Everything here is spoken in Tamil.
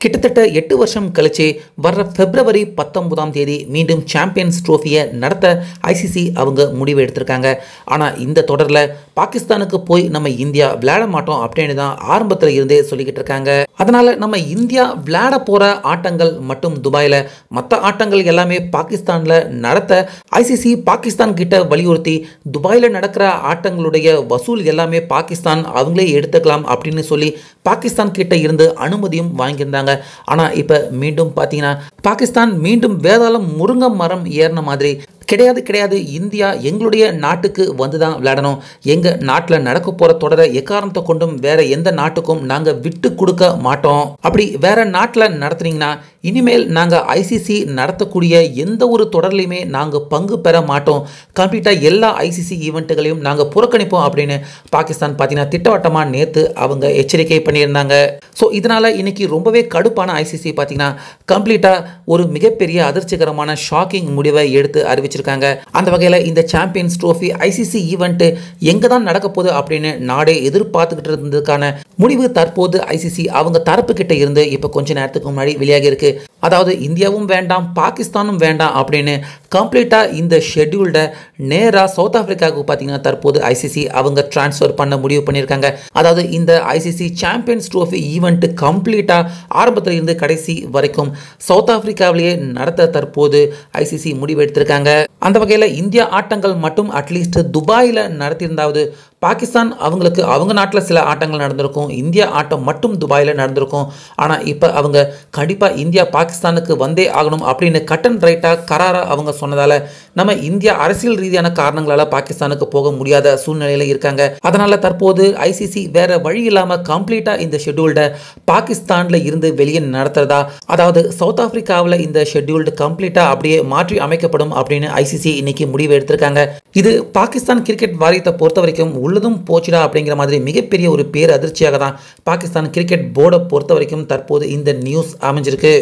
கிட்டத்தட்ட 8 வருஷம் கழிச்சு வர்ற பிப்ரவரி 19ஆம் தேதி மீண்டும் சாம்பியன்ஸ் ட்ரோஃபியை நடத்த ஐசிசி அவங்க முடிவு எடுத்திருக்காங்க. ஆனால் இந்த தொடரில் பாகிஸ்தானுக்கு போய் நம்ம இந்தியா விளையாட மாட்டோம் அப்படின்னு தான் ஆரம்பத்தில் இருந்தே சொல்லிக்கிட்டு இருக்காங்க. அதனால் நம்ம இந்தியா விளையாட போகிற ஆட்டங்கள் மட்டும் துபாயில், மற்ற ஆட்டங்கள் எல்லாமே பாகிஸ்தானில் நடத்த ஐசிசி பாகிஸ்தான் கிட்ட வலியுறுத்தி துபாயில் நடக்கிற ஆட்டங்களுடைய வசூல் எல்லாமே பாகிஸ்தான் அவங்களே எடுத்துக்கலாம் அப்படின்னு சொல்லி பாகிஸ்தான் கிட்ட இருந்து அனுமதியும் வாங்கியிருந்தாங்க. ஆனால் இப்போ மீண்டும் பார்த்தீங்கன்னா பாகிஸ்தான் மீண்டும் வேதாளம் முருங்கை மரம் ஏறின மாதிரி கிடையாது, இந்தியா எங்களுடைய நாட்டுக்கு வந்து தான் விளையாடணும், எங்கள் நாட்டில் நடக்க போகிற தொடரை எக்காரணத்தை கொண்டும் வேற எந்த நாட்டுக்கும் நாங்கள் விட்டு கொடுக்க மாட்டோம். அப்படி வேற நாட்டில் நடத்துனீங்கன்னா இனிமேல் நாங்கள் ஐசிசி நடத்தக்கூடிய எந்த ஒரு தொடர்லையுமே நாங்கள் பங்கு பெற மாட்டோம், கம்ப்ளீட்டாக எல்லா ஐசிசி ஈவெண்ட்டுகளையும் நாங்கள் புறக்கணிப்போம் அப்படின்னு பாகிஸ்தான் பார்த்தீங்கன்னா திட்டவட்டமாக நேற்று அவங்க எச்சரிக்கை பண்ணியிருந்தாங்க. ஸோ இதனால் இன்னைக்கு ரொம்பவே கடுப்பான ஐசிசி பார்த்தீங்கன்னா கம்ப்ளீட்டாக ஒரு மிகப்பெரிய அதிர்ச்சிகரமான ஷாக்கிங் முடிவை எடுத்து அறிவிச்சிருக்காங்க. அந்த வகையில் இந்த சாம்பியன்ஸ் ட்ரோஃபி ஐசிசி ஈவெண்ட் எங்க தான் நடக்க போகுது அப்படின்னு நாடே எதிர்பார்த்துக்கிட்டு இருந்ததுக்கான முடிவு தற்போது ஐசிசி அவங்க தரப்பு கிட்ட இருந்து இப்போ கொஞ்ச நேரத்துக்கு முன்னாடி வெளியாகி இருக்கு. அதாவது இந்தியாவும் வேண்டாம் பாகிஸ்தானும் வேண்டாம் அப்படின்னு கம்ப்ளீட்டாக இந்த ஷெட்யூல்டை நேராக சவுத் ஆப்பிரிக்காவுக்கு பார்த்தீங்கன்னா தற்போது ஐசிசி அவங்க டிரான்ஸ்ஃபர் பண்ண முடிவு பண்ணியிருக்காங்க. அதாவது இந்த ஐசிசி சாம்பியன்ஸ் ட்ரோஃபி ஈவெண்ட் கம்ப்ளீட்டாக ஆரம்பத்தில் இருந்து கடைசி வரைக்கும் சவுத் ஆப்பிரிக்காவிலேயே நடத்த தற்போது ஐசிசி முடிவு எடுத்திருக்காங்க. அந்த வகையில் இந்தியா ஆட்டங்கள் மட்டும் அட்லீஸ்ட் துபாயில் நடத்தியிருந்தாவது பாகிஸ்தான் அவங்களுக்கு அவங்க நாட்டில் சில ஆட்டங்கள் நடந்திருக்கும், இந்தியா ஆட்டம் மட்டும் துபாயில் நடந்திருக்கும். ஆனால் இப்போ அவங்க கண்டிப்பாக இந்தியா பாகிஸ்தானுக்கு வந்தே ஆகணும் அப்படின்னு கட் அண்ட் ரைட்டாக கராராக அவங்க சொன்னதால் நம்ம இந்தியா அரசியல் ரீதியான காரணங்களால் பாகிஸ்தானுக்கு போக முடியாத சூழ்நிலையில் இருக்காங்க. அதனால் தற்போது ஐசிசி வேற வழி இல்லாமல் கம்ப்ளீட்டாக இந்த ஷெட்யூல்டை பாகிஸ்தானில் இருந்து வெளியே நடத்துறதா, அதாவது சவுத் ஆப்பிரிக்காவில் இந்த ஷெட்யூல்டு கம்ப்ளீட்டாக அப்படியே மாற்றி அமைக்கப்படும் அப்படின்னு ஐசிசி இன்னைக்கு முடிவு எடுத்திருக்காங்க. இது பாகிஸ்தான் கிரிக்கெட் வாரியத்தை பொறுத்த வரைக்கும் உள்ளதும் போச்சுடா அப்படிங்கிற மாதிரி மிகப்பெரிய ஒரு பேர் அதிர்ச்சியாக தான் பாகிஸ்தான் கிரிக்கெட் போர்டை பொறுத்த வரைக்கும் தற்போது இந்த நியூஸ் அமைஞ்சிருக்கு.